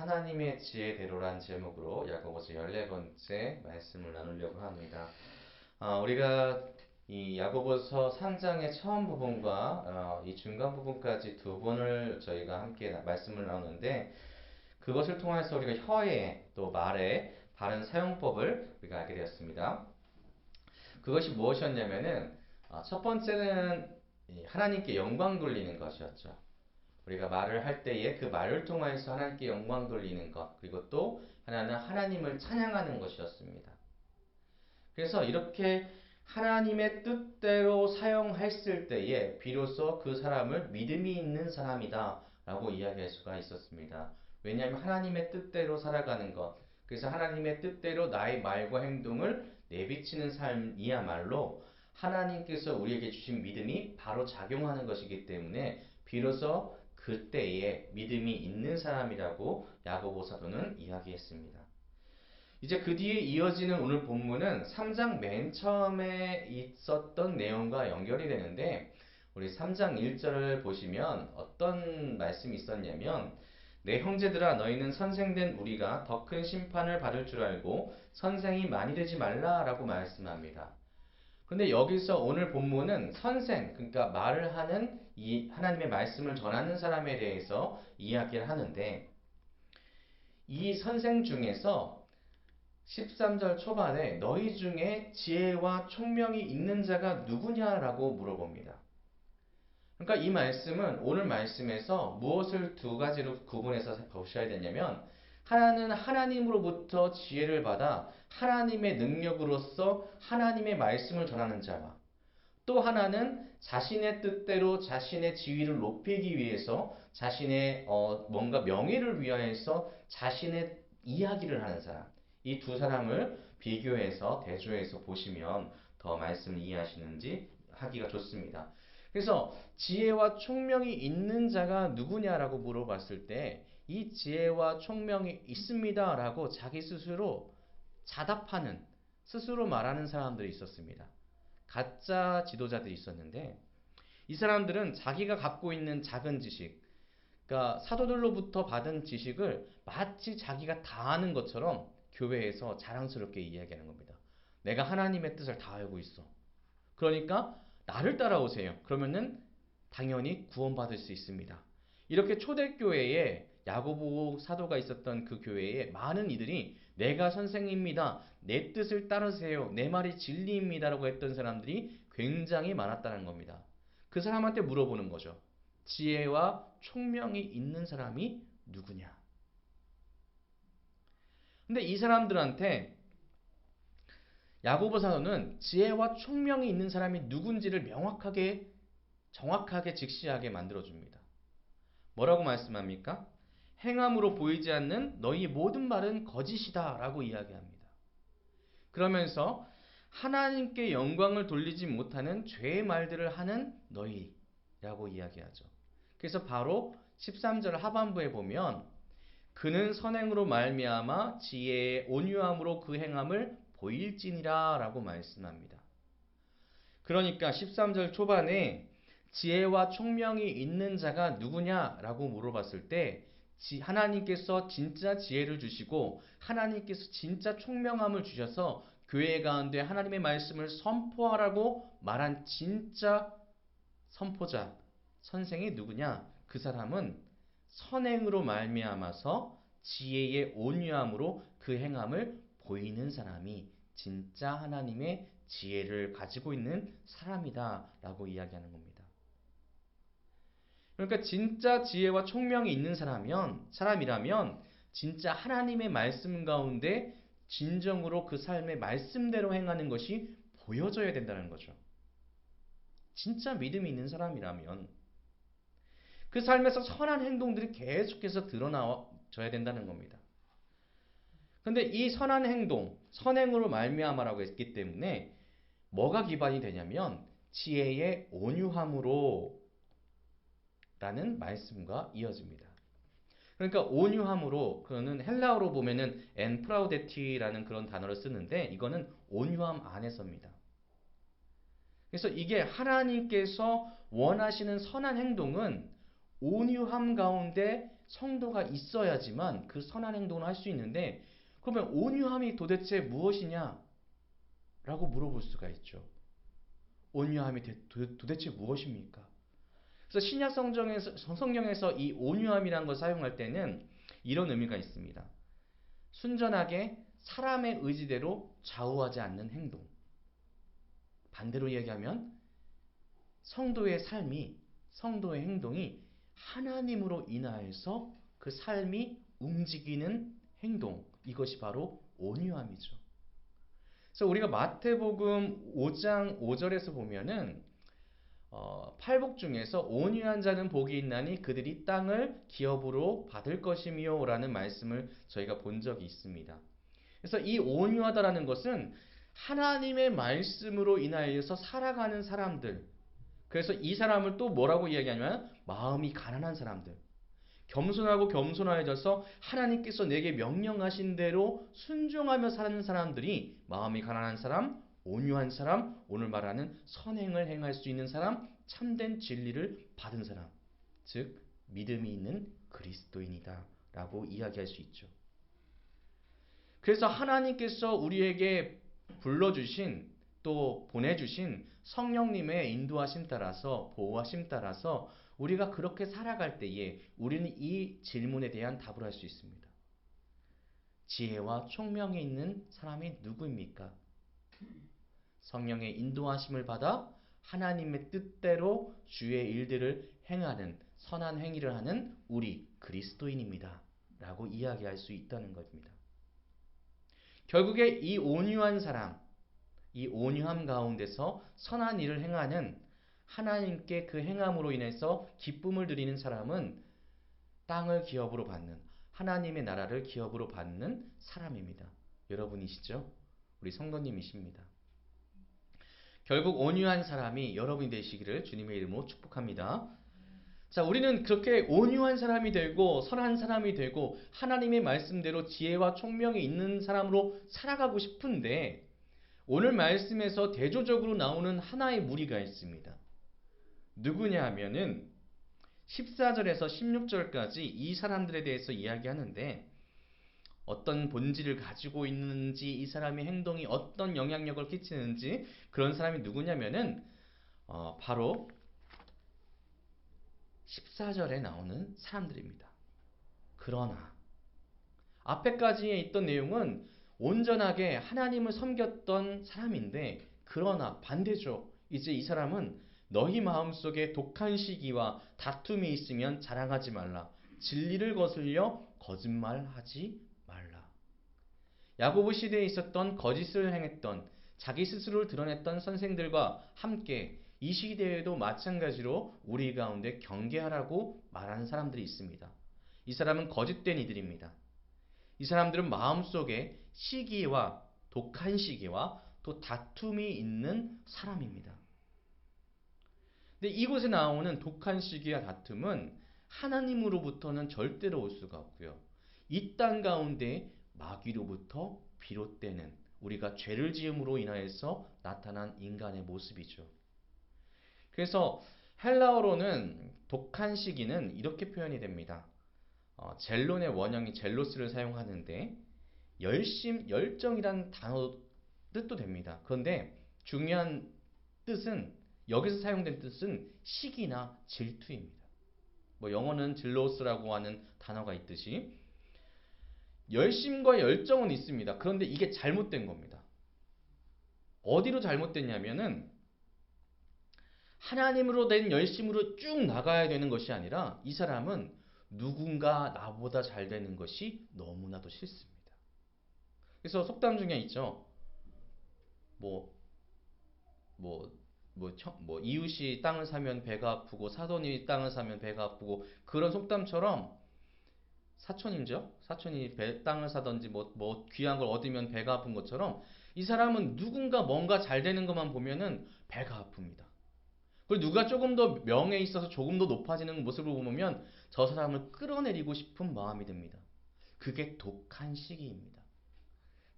하나님의 지혜대로란 제목으로 야고보서 14번째 말씀을 나누려고 합니다. 우리가 이 야고보서 3장의 처음 부분과 이 중간 부분까지 두 번을 저희가 함께 말씀을 나누는데, 그것을 통해서 우리가 혀의 또 말의 바른 사용법을 우리가 알게 되었습니다. 그것이 무엇이었냐면은 첫 번째는 하나님께 영광 돌리는 것이었죠. 우리가 말을 할 때에 그 말을 통하여서 하나님께 영광 돌리는 것, 그리고 또 하나는 하나님을 찬양하는 것이었습니다. 그래서 이렇게 하나님의 뜻대로 사용했을 때에 비로소 그 사람을 믿음이 있는 사람이다 라고 이야기할 수가 있었습니다. 왜냐하면 하나님의 뜻대로 살아가는 것, 그래서 하나님의 뜻대로 나의 말과 행동을 내비치는 삶이야말로 하나님께서 우리에게 주신 믿음이 바로 작용하는 것이기 때문에 비로소 그때에 믿음이 있는 사람이라고 야고보 사도는 이야기했습니다. 이제 그 뒤에 이어지는 오늘 본문은 3장 맨 처음에 있었던 내용과 연결이 되는데, 우리 3장 1절을 보시면 어떤 말씀이 있었냐면, 내 형제들아 너희는 선생된 우리가 더 큰 심판을 받을 줄 알고 선생이 많이 되지 말라라고 말씀합니다. 근데 여기서 오늘 본문은 선생, 그러니까 말을 하는 이 하나님의 말씀을 전하는 사람에 대해서 이야기를 하는데, 이 선생 중에서 13절 초반에 너희 중에 지혜와 총명이 있는 자가 누구냐라고 물어봅니다. 그러니까 이 말씀은 오늘 말씀에서 무엇을 두 가지로 구분해서 보셔야 되냐면, 하나는 하나님으로부터 지혜를 받아 하나님의 능력으로서 하나님의 말씀을 전하는 자와, 또 하나는 자신의 뜻대로 자신의 지위를 높이기 위해서 자신의 뭔가 명예를 위하여서 자신의 이야기를 하는 사람, 이 두 사람을 비교해서 대조해서 보시면 더 말씀을 이해하시는지 하기가 좋습니다. 그래서 지혜와 총명이 있는 자가 누구냐라고 물어봤을 때 이 지혜와 총명이 있습니다라고 자기 스스로 자답하는, 스스로 말하는 사람들이 있었습니다. 가짜 지도자들이 있었는데, 이 사람들은 자기가 갖고 있는 작은 지식, 그러니까 사도들로부터 받은 지식을 마치 자기가 다 아는 것처럼 교회에서 자랑스럽게 이야기하는 겁니다. 내가 하나님의 뜻을 다 알고 있어. 그러니까 나를 따라오세요. 그러면은 당연히 구원받을 수 있습니다. 이렇게 초대교회에 야고보 사도가 있었던 그 교회에 많은 이들이 내가 선생입니다. 내 뜻을 따르세요. 내 말이 진리입니다. 라고 했던 사람들이 굉장히 많았다는 겁니다. 그 사람한테 물어보는 거죠. 지혜와 총명이 있는 사람이 누구냐? 근데 이 사람들한테 야고보 사도는 지혜와 총명이 있는 사람이 누군지를 명확하게, 정확하게 직시하게 만들어줍니다. 뭐라고 말씀합니까? 행함으로 보이지 않는 너희 모든 말은 거짓이다 라고 이야기합니다. 그러면서 하나님께 영광을 돌리지 못하는 죄의 말들을 하는 너희라고 이야기하죠. 그래서 바로 13절 하반부에 보면 그는 선행으로 말미암아 지혜의 온유함으로 그 행함을 보일지니라 라고 말씀합니다. 그러니까 13절 초반에 지혜와 총명이 있는 자가 누구냐라고 물어봤을 때 하나님께서 진짜 지혜를 주시고 하나님께서 진짜 총명함을 주셔서 교회 가운데 하나님의 말씀을 선포하라고 말한 진짜 선포자, 선생이 누구냐? 그 사람은 선행으로 말미암아서 지혜의 온유함으로 그 행함을 보이는 사람이 진짜 하나님의 지혜를 가지고 있는 사람이다 라고 이야기하는 겁니다. 그러니까 진짜 지혜와 총명이 있는 사람이라면 진짜 하나님의 말씀 가운데 진정으로 그 삶의 말씀대로 행하는 것이 보여져야 된다는 거죠. 진짜 믿음이 있는 사람이라면 그 삶에서 선한 행동들이 계속해서 드러나줘야 된다는 겁니다. 근데 이 선한 행동, 선행으로 말미암아라고 했기 때문에 뭐가 기반이 되냐면 지혜의 온유함으로 라는 말씀과 이어집니다. 그러니까 온유함으로, 그거는 헬라어로 보면은 엔프라우데티라는 그런 단어를 쓰는데 이거는 온유함 안에서입니다. 그래서 이게 하나님께서 원하시는 선한 행동은 온유함 가운데 성도가 있어야지만 그 선한 행동을 할 수 있는데, 그러면 온유함이 도대체 무엇이냐? 라고 물어볼 수가 있죠. 온유함이 도대체 무엇입니까? 그래서 신약 성경에서 이 온유함이라는 걸 사용할 때는 이런 의미가 있습니다. 순전하게 사람의 의지대로 좌우하지 않는 행동. 반대로 얘기하면 성도의 행동이 하나님으로 인하여서 그 삶이 움직이는 행동. 이것이 바로 온유함이죠. 그래서 우리가 마태복음 5장 5절에서 보면은 팔복 중에서 온유한 자는 복이 있나니 그들이 땅을 기업으로 받을 것이며 라는 말씀을 저희가 본 적이 있습니다. 그래서 이 온유하다라는 것은 하나님의 말씀으로 인하여서 살아가는 사람들, 그래서 이 사람을 또 뭐라고 이야기하냐면 마음이 가난한 사람들, 겸손하고 겸손해져서 하나님께서 내게 명령하신 대로 순종하며 사는 사람들이 마음이 가난한 사람, 온유한 사람, 오늘 말하는 선행을 행할 수 있는 사람, 참된 진리를 받은 사람, 즉 믿음이 있는 그리스도인이다 라고 이야기할 수 있죠. 그래서 하나님께서 우리에게 불러주신 또 보내주신 성령님의 인도하심 따라서, 보호하심 따라서 우리가 그렇게 살아갈 때에 우리는 이 질문에 대한 답을 할 수 있습니다. 지혜와 총명이 있는 사람이 누구입니까? 성령의 인도하심을 받아 하나님의 뜻대로 주의 일들을 행하는 선한 행위를 하는 우리 그리스도인입니다 라고 이야기할 수 있다는 겁니다. 결국에 이 온유한 사람, 이 온유함 가운데서 선한 일을 행하는, 하나님께 그 행함으로 인해서 기쁨을 드리는 사람은 땅을 기업으로 받는, 하나님의 나라를 기업으로 받는 사람입니다. 여러분이시죠? 우리 성도님이십니다. 결국 온유한 사람이 여러분이 되시기를 주님의 이름으로 축복합니다. 자, 우리는 그렇게 온유한 사람이 되고 선한 사람이 되고 하나님의 말씀대로 지혜와 총명이 있는 사람으로 살아가고 싶은데, 오늘 말씀에서 대조적으로 나오는 하나의 무리가 있습니다. 누구냐 하면은 14절에서 16절까지 이 사람들에 대해서 이야기하는데, 어떤 본질을 가지고 있는지, 이 사람의 행동이 어떤 영향력을 끼치는지, 그런 사람이 누구냐면은 바로 14절에 나오는 사람들입니다. 그러나 앞에까지에 있던 내용은 온전하게 하나님을 섬겼던 사람인데, 그러나 반대죠. 이제 이 사람은 너희 마음속에 독한 시기와 다툼이 있으면 자랑하지 말라. 진리를 거슬려 거짓말하지 말라. 야고보 시대에 있었던 거짓을 행했던, 자기 스스로를 드러냈던 선생들과 함께 이 시대에도 마찬가지로 우리 가운데 경계하라고 말하는 사람들이 있습니다. 이 사람은 거짓된 이들입니다. 이 사람들은 마음속에 시기와 독한 시기와 또 다툼이 있는 사람입니다. 근데 이곳에 나오는 독한 시기와 다툼은 하나님으로부터는 절대로 올 수가 없고요. 이 땅 가운데 마귀로부터 비롯되는, 우리가 죄를 지음으로 인하여서 나타난 인간의 모습이죠. 그래서 헬라어로는 독한 시기는 이렇게 표현이 됩니다. 젤론의 원형이 젤로스를 사용하는데 열정이라는 단어 뜻도 됩니다. 그런데 중요한 뜻은, 여기서 사용된 뜻은 시기나 질투입니다. 영어는 젤로스라고 하는 단어가 있듯이 열심과 열정은 있습니다. 그런데 이게 잘못된 겁니다. 어디로 잘못됐냐면은 하나님으로 된 열심으로 쭉 나가야 되는 것이 아니라, 이 사람은 누군가 나보다 잘 되는 것이 너무나도 싫습니다. 그래서 속담 중에 있죠. 이웃이 땅을 사면 배가 아프고 사돈이 땅을 사면 배가 아프고, 그런 속담처럼 사촌이 땅을 사든지 귀한 걸 얻으면 배가 아픈 것처럼, 이 사람은 누군가 뭔가 잘 되는 것만 보면은 배가 아픕니다. 그리고 누가 조금 더 명예에 있어서 조금 더 높아지는 모습을 보면 저 사람을 끌어내리고 싶은 마음이 듭니다. 그게 독한 시기입니다.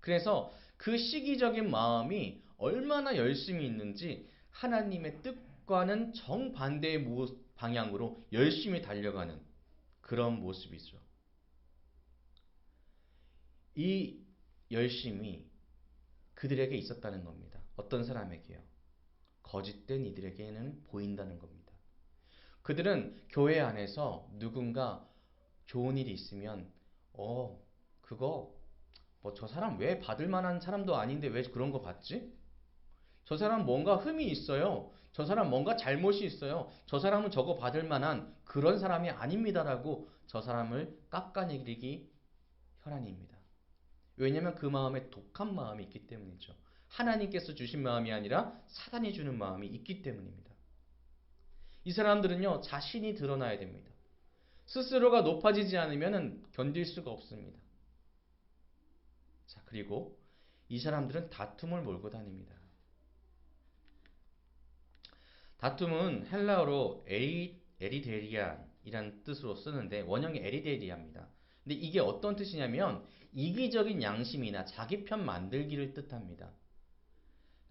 그래서 그 시기적인 마음이 얼마나 열심히 있는지 하나님의 뜻과는 정반대의 방향으로 열심히 달려가는 그런 모습이죠. 이 열심이 그들에게 있었다는 겁니다. 어떤 사람에게요? 거짓된 이들에게는 보인다는 겁니다. 그들은 교회 안에서 누군가 좋은 일이 있으면 그거 뭐 저 사람 왜 받을 만한 사람도 아닌데 왜 그런 거 받지? 저 사람 뭔가 흠이 있어요. 저 사람 뭔가 잘못이 있어요. 저 사람은 저거 받을 만한 그런 사람이 아닙니다라고 저 사람을 깎아내리기 혈안입니다. 왜냐하면 그 마음에 독한 마음이 있기 때문이죠. 하나님께서 주신 마음이 아니라 사단이 주는 마음이 있기 때문입니다. 이 사람들은요, 자신이 드러나야 됩니다. 스스로가 높아지지 않으면 견딜 수가 없습니다. 자, 그리고 이 사람들은 다툼을 몰고 다닙니다. 다툼은 헬라어로 에리데리안이라는 뜻으로 쓰는데 원형이 에리데리아입니다. 근데 이게 어떤 뜻이냐면 이기적인 양심이나 자기 편 만들기를 뜻합니다.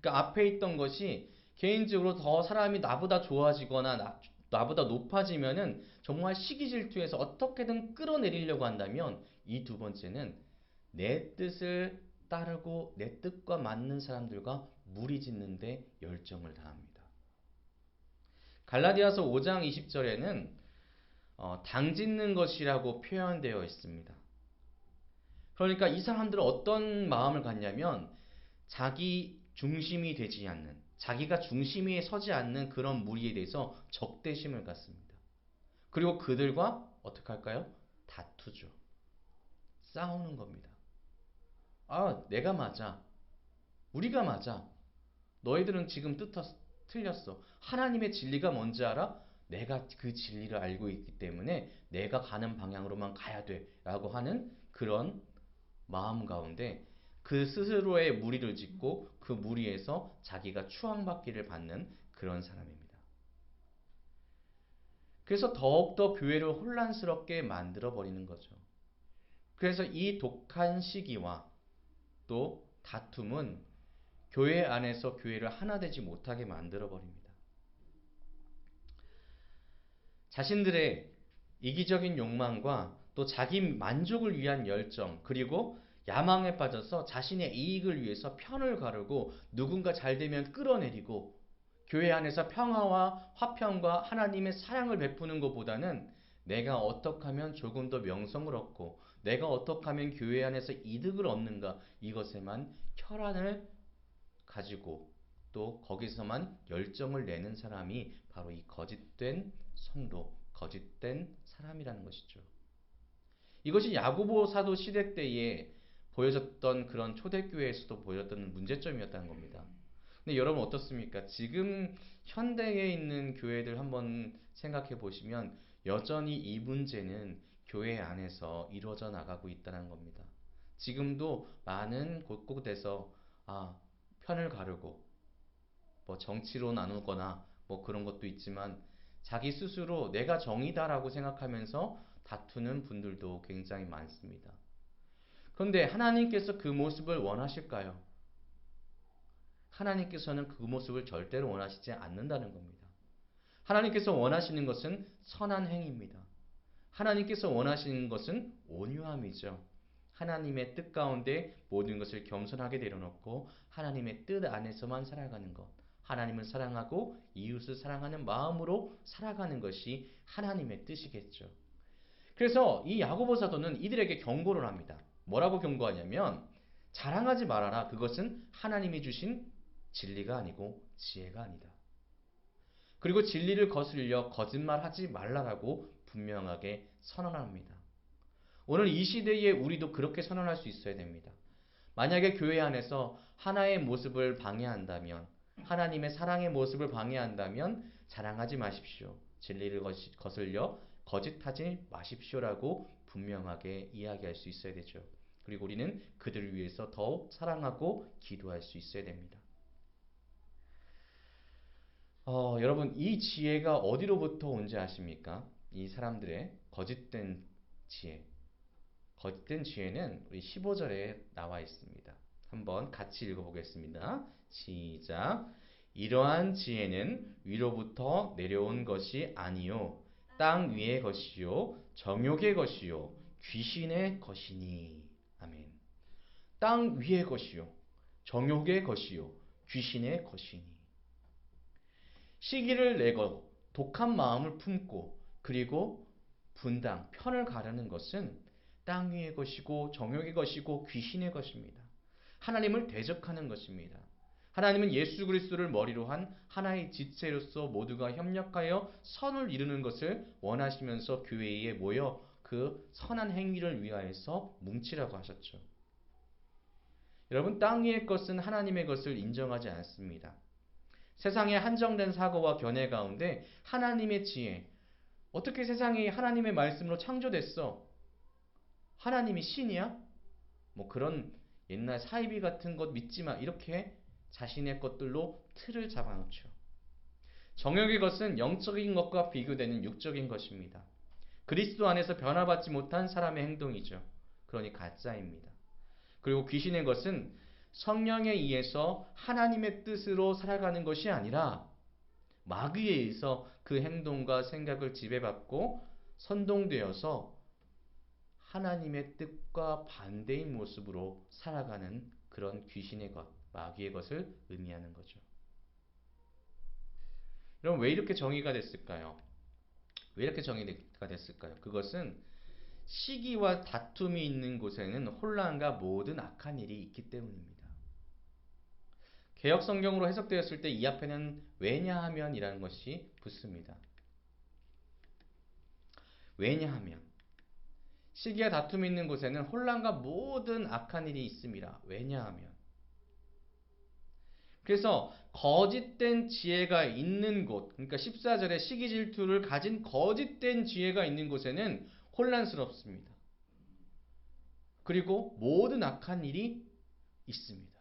그러니까 앞에 있던 것이 개인적으로 더 사람이 나보다 좋아지거나 나보다 높아지면은 정말 시기 질투해서 어떻게든 끌어내리려고 한다면 이 두 번째는 내 뜻을 따르고 내 뜻과 맞는 사람들과 무리 짓는데 열정을 다합니다. 갈라디아서 5장 20절에는 당 짓는 것이라고 표현되어 있습니다. 그러니까 이 사람들은 어떤 마음을 갖냐면 자기 중심이 되지 않는, 자기가 중심에 서지 않는 그런 무리에 대해서 적대심을 갖습니다. 그리고 그들과 어떻게 할까요? 다투죠. 싸우는 겁니다. 내가 맞아. 우리가 맞아. 너희들은 지금 틀렸어. 하나님의 진리가 뭔지 알아? 내가 그 진리를 알고 있기 때문에 내가 가는 방향으로만 가야 돼. 라고 하는 그런 마음 가운데 그 스스로의 무리를 짓고 그 무리에서 자기가 추앙받기를 받는 그런 사람입니다. 그래서 더욱더 교회를 혼란스럽게 만들어 버리는 거죠. 그래서 이 독한 시기와 또 다툼은 교회 안에서 교회를 하나 되지 못하게 만들어 버립니다. 자신들의 이기적인 욕망과 또 자기 만족을 위한 열정, 그리고 야망에 빠져서 자신의 이익을 위해서 편을 가르고 누군가 잘 되면 끌어내리고 교회 안에서 평화와 화평과 하나님의 사랑을 베푸는 것보다는 내가 어떻게 하면 조금 더 명성을 얻고 내가 어떻게 하면 교회 안에서 이득을 얻는가 이것에만 혈안을 가지고 또 거기서만 열정을 내는 사람이 바로 이 거짓된 성도, 거짓된 사람이라는 것이죠. 이것이 야고보 사도 시대 때에 보여졌던 그런 초대교회에서도 보여졌던 문제점이었다는 겁니다. 근데 여러분 어떻습니까? 지금 현대에 있는 교회들 한번 생각해 보시면 여전히 이 문제는 교회 안에서 이루어져 나가고 있다는 겁니다. 지금도 많은 곳곳에서 편을 가르고 뭐 정치로 나누거나 뭐 그런 것도 있지만 자기 스스로 내가 정의다라고 생각하면서 다투는 분들도 굉장히 많습니다. 그런데 하나님께서 그 모습을 원하실까요? 하나님께서는 그 모습을 절대로 원하시지 않는다는 겁니다. 하나님께서 원하시는 것은 선한 행위입니다. 하나님께서 원하시는 것은 온유함이죠. 하나님의 뜻 가운데 모든 것을 겸손하게 내려놓고 하나님의 뜻 안에서만 살아가는 것. 하나님을 사랑하고 이웃을 사랑하는 마음으로 살아가는 것이 하나님의 뜻이겠죠. 그래서 이 야고보 사도는 이들에게 경고를 합니다. 뭐라고 경고하냐면 자랑하지 말아라. 그것은 하나님이 주신 진리가 아니고 지혜가 아니다. 그리고 진리를 거슬려 거짓말하지 말라라고 분명하게 선언합니다. 오늘 이 시대에 우리도 그렇게 선언할 수 있어야 됩니다. 만약에 교회 안에서 하나의 모습을 방해한다면, 하나님의 사랑의 모습을 방해한다면 자랑하지 마십시오. 진리를 거슬려 거짓하지 마십시오라고 분명하게 이야기할 수 있어야 되죠. 그리고 우리는 그들을 위해서 더욱 사랑하고 기도할 수 있어야 됩니다. 여러분 이 지혜가 어디로부터 온지 아십니까? 이 사람들의 거짓된 지혜. 거짓된 지혜는 우리 15절에 나와 있습니다. 한번 같이 읽어보겠습니다. 시작. 이러한 지혜는 위로부터 내려온 것이 아니요 땅 위의 것이요 정욕의 것이요 귀신의 것이니. 아멘. 땅 위의 것이요 정욕의 것이요 귀신의 것이니. 시기를 내고 독한 마음을 품고 그리고 분당 편을 가르는 것은 땅 위의 것이고 정욕의 것이고 귀신의 것입니다. 하나님을 대적하는 것입니다. 하나님은 예수 그리스도를 머리로 한 하나의 지체로서 모두가 협력하여 선을 이루는 것을 원하시면서 교회에 모여 그 선한 행위를 위하여서 뭉치라고 하셨죠. 여러분, 땅 위의 것은 하나님의 것을 인정하지 않습니다. 세상의 한정된 사고와 견해 가운데 하나님의 지혜, 어떻게 세상이 하나님의 말씀으로 창조됐어? 하나님이 신이야? 뭐 그런 옛날 사이비 같은 것 믿지 마. 이렇게 자신의 것들로 틀을 잡아놓죠. 정욕의 것은 영적인 것과 비교되는 육적인 것입니다. 그리스도 안에서 변화받지 못한 사람의 행동이죠. 그러니 가짜입니다. 그리고 귀신의 것은 성령에 의해서 하나님의 뜻으로 살아가는 것이 아니라 마귀에 의해서 그 행동과 생각을 지배받고 선동되어서 하나님의 뜻과 반대인 모습으로 살아가는 그런 귀신의 것, 마귀의 것을 의미하는 거죠. 그럼 왜 이렇게 정의가 됐을까요? 왜 이렇게 정의가 됐을까요? 그것은 시기와 다툼이 있는 곳에는 혼란과 모든 악한 일이 있기 때문입니다. 개역 성경으로 해석되었을 때 이 앞에는 왜냐하면이라는 것이 붙습니다. 왜냐하면 시기와 다툼이 있는 곳에는 혼란과 모든 악한 일이 있습니다. 왜냐하면 그래서 거짓된 지혜가 있는 곳, 그러니까 14절에 시기 질투를 가진 거짓된 지혜가 있는 곳에는 혼란스럽습니다. 그리고 모든 악한 일이 있습니다.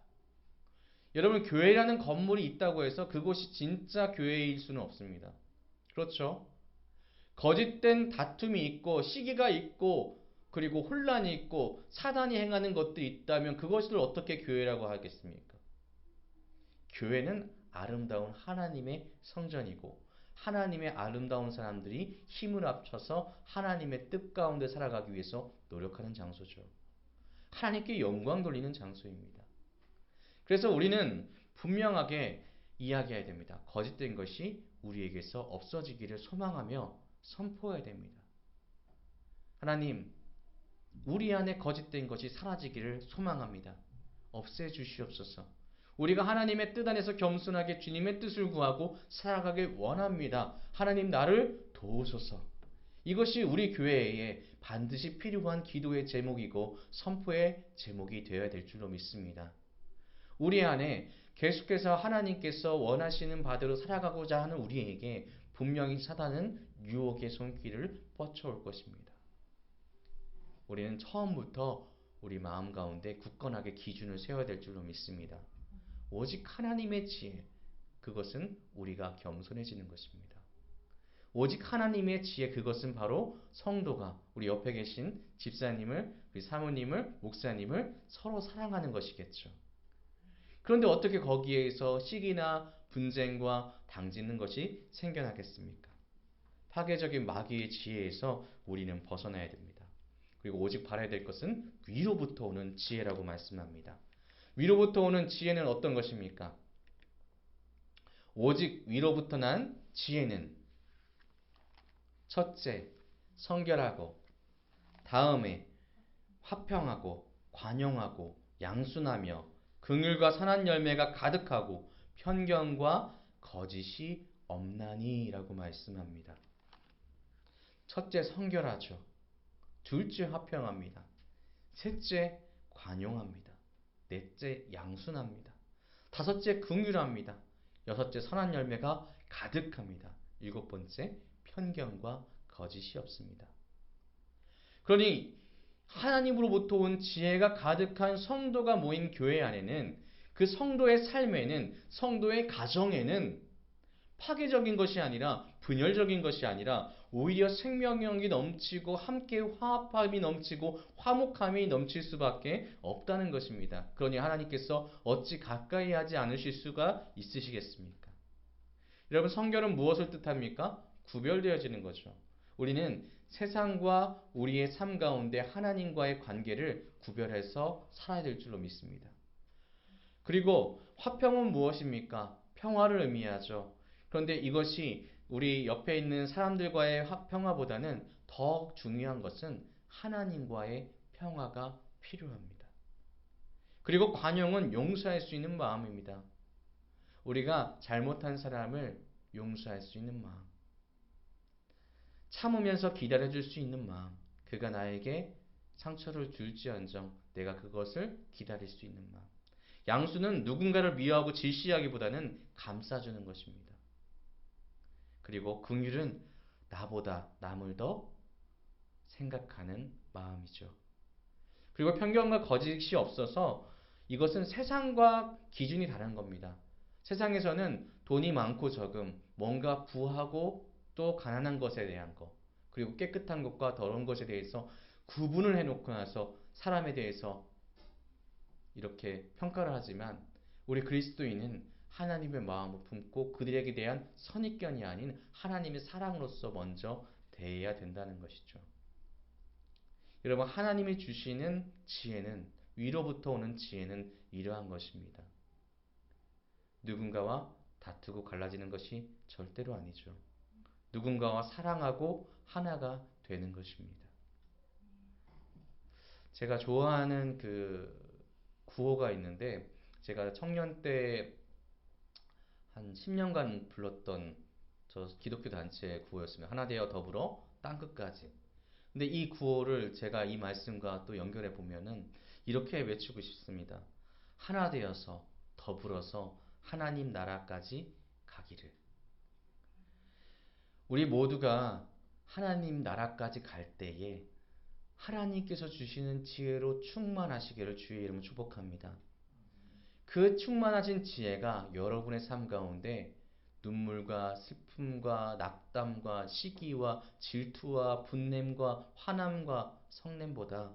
여러분, 교회라는 건물이 있다고 해서 그곳이 진짜 교회일 수는 없습니다. 그렇죠? 거짓된 다툼이 있고 시기가 있고 그리고 혼란이 있고 사단이 행하는 것들이 있다면 그것을 어떻게 교회라고 하겠습니까? 교회는 아름다운 하나님의 성전이고 하나님의 아름다운 사람들이 힘을 합쳐서 하나님의 뜻 가운데 살아가기 위해서 노력하는 장소죠. 하나님께 영광 돌리는 장소입니다. 그래서 우리는 분명하게 이야기해야 됩니다. 거짓된 것이 우리에게서 없어지기를 소망하며 선포해야 됩니다. 하나님, 우리 안에 거짓된 것이 사라지기를 소망합니다. 없애주시옵소서. 우리가 하나님의 뜻 안에서 겸손하게 주님의 뜻을 구하고 살아가길 원합니다. 하나님, 나를 도우소서. 이것이 우리 교회에 반드시 필요한 기도의 제목이고 선포의 제목이 되어야 될 줄로 믿습니다. 우리 안에 계속해서 하나님께서 원하시는 바대로 살아가고자 하는 우리에게 분명히 사단은 유혹의 손길을 뻗쳐올 것입니다. 우리는 처음부터 우리 마음 가운데 굳건하게 기준을 세워야 될 줄로 믿습니다. 오직 하나님의 지혜, 그것은 우리가 겸손해지는 것입니다. 오직 하나님의 지혜, 그것은 바로 성도가 우리 옆에 계신 집사님을, 우리 사모님을, 목사님을 서로 사랑하는 것이겠죠. 그런데 어떻게 거기에서 시기나 분쟁과 당짓는 것이 생겨나겠습니까? 파괴적인 마귀의 지혜에서 우리는 벗어나야 됩니다. 그리고 오직 바라야 될 것은 위로부터 오는 지혜라고 말씀합니다. 위로부터 오는 지혜는 어떤 것입니까? 오직 위로부터 난 지혜는 첫째, 성결하고 다음에 화평하고 관용하고 양순하며 긍휼과 선한 열매가 가득하고 편견과 거짓이 없나니라고 말씀합니다. 첫째, 성결하죠. 둘째, 화평합니다. 셋째, 관용합니다. 넷째, 양순합니다. 다섯째, 긍휼합니다. 여섯째, 선한 열매가 가득합니다. 일곱 번째, 편견과 거짓이 없습니다. 그러니 하나님으로부터 온 지혜가 가득한 성도가 모인 교회 안에는 그 성도의 삶에는, 성도의 가정에는 파괴적인 것이 아니라, 분열적인 것이 아니라 오히려 생명력이 넘치고 함께 화합함이 넘치고 화목함이 넘칠 수밖에 없다는 것입니다. 그러니 하나님께서 어찌 가까이 하지 않으실 수가 있으시겠습니까? 여러분, 성결은 무엇을 뜻합니까? 구별되어지는 거죠. 우리는 세상과 우리의 삶 가운데 하나님과의 관계를 구별해서 살아야 될 줄로 믿습니다. 그리고 화평은 무엇입니까? 평화를 의미하죠. 그런데 이것이 우리 옆에 있는 사람들과의 평화보다는 더 중요한 것은 하나님과의 평화가 필요합니다. 그리고 관용은 용서할 수 있는 마음입니다. 우리가 잘못한 사람을 용서할 수 있는 마음. 참으면서 기다려줄 수 있는 마음. 그가 나에게 상처를 줄지언정 내가 그것을 기다릴 수 있는 마음. 양수는 누군가를 미워하고 질시하기보다는 감싸주는 것입니다. 그리고 긍휼은 나보다 남을 더 생각하는 마음이죠. 그리고 편견과 거짓이 없어서 이것은 세상과 기준이 다른 겁니다. 세상에서는 돈이 많고 적음, 뭔가 부하고 또 가난한 것에 대한 것, 그리고 깨끗한 것과 더러운 것에 대해서 구분을 해놓고 나서 사람에 대해서 이렇게 평가를 하지만 우리 그리스도인은 하나님의 마음을 품고 그들에게 대한 선입견이 아닌 하나님의 사랑으로서 먼저 대해야 된다는 것이죠. 여러분, 하나님이 주시는 지혜는, 위로부터 오는 지혜는 이러한 것입니다. 누군가와 다투고 갈라지는 것이 절대로 아니죠. 누군가와 사랑하고 하나가 되는 것입니다. 제가 좋아하는 그 구호가 있는데, 제가 청년 때 한 10년간 불렀던 저 기독교 단체의 구호였습니다. 하나 되어 더불어 땅끝까지. 근데 이 구호를 제가 이 말씀과 또 연결해 보면은 이렇게 외치고 싶습니다. 하나 되어서 더불어서 하나님 나라까지 가기를. 우리 모두가 하나님 나라까지 갈 때에 하나님께서 주시는 지혜로 충만하시기를 주의 이름으로 축복합니다. 그 충만하신 지혜가 여러분의 삶 가운데 눈물과 슬픔과 낙담과 시기와 질투와 분냄과 화남과 성냄보다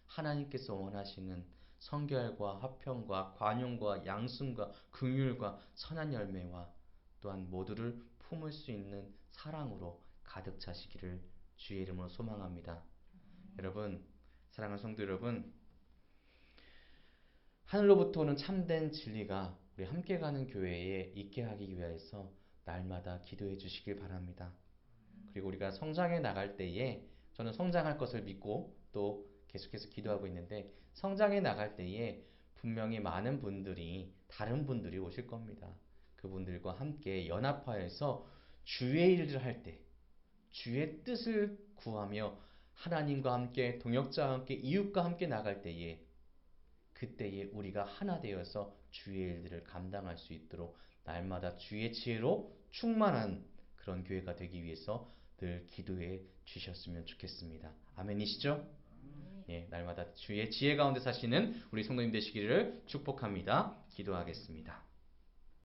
하나님께서 원하시는 성결과 화평과 관용과 양순과 긍휼과 선한 열매와 또한 모두를 품을 수 있는 사랑으로 가득 차시기를 주의 이름으로 소망합니다. 여러분, 사랑하는 성도 여러분, 하늘로부터 오는 참된 진리가 우리 함께 가는 교회에 있게 하기 위해서 날마다 기도해 주시길 바랍니다. 그리고 우리가 성장해 나갈 때에 저는 성장할 것을 믿고 또 계속해서 기도하고 있는데 성장해 나갈 때에 분명히 많은 분들이 다른 분들이 오실 겁니다. 그분들과 함께 연합하여서 주의 일을 할 때 주의 뜻을 구하며 하나님과 함께 동역자와 함께 이웃과 함께 나갈 때에 그때에 우리가 하나 되어서 주의 일들을 감당할 수 있도록 날마다 주의 지혜로 충만한 그런 교회가 되기 위해서 늘 기도해 주셨으면 좋겠습니다. 아멘이시죠? 예, 날마다 주의 지혜 가운데 사시는 우리 성도님 되시기를 축복합니다. 기도하겠습니다.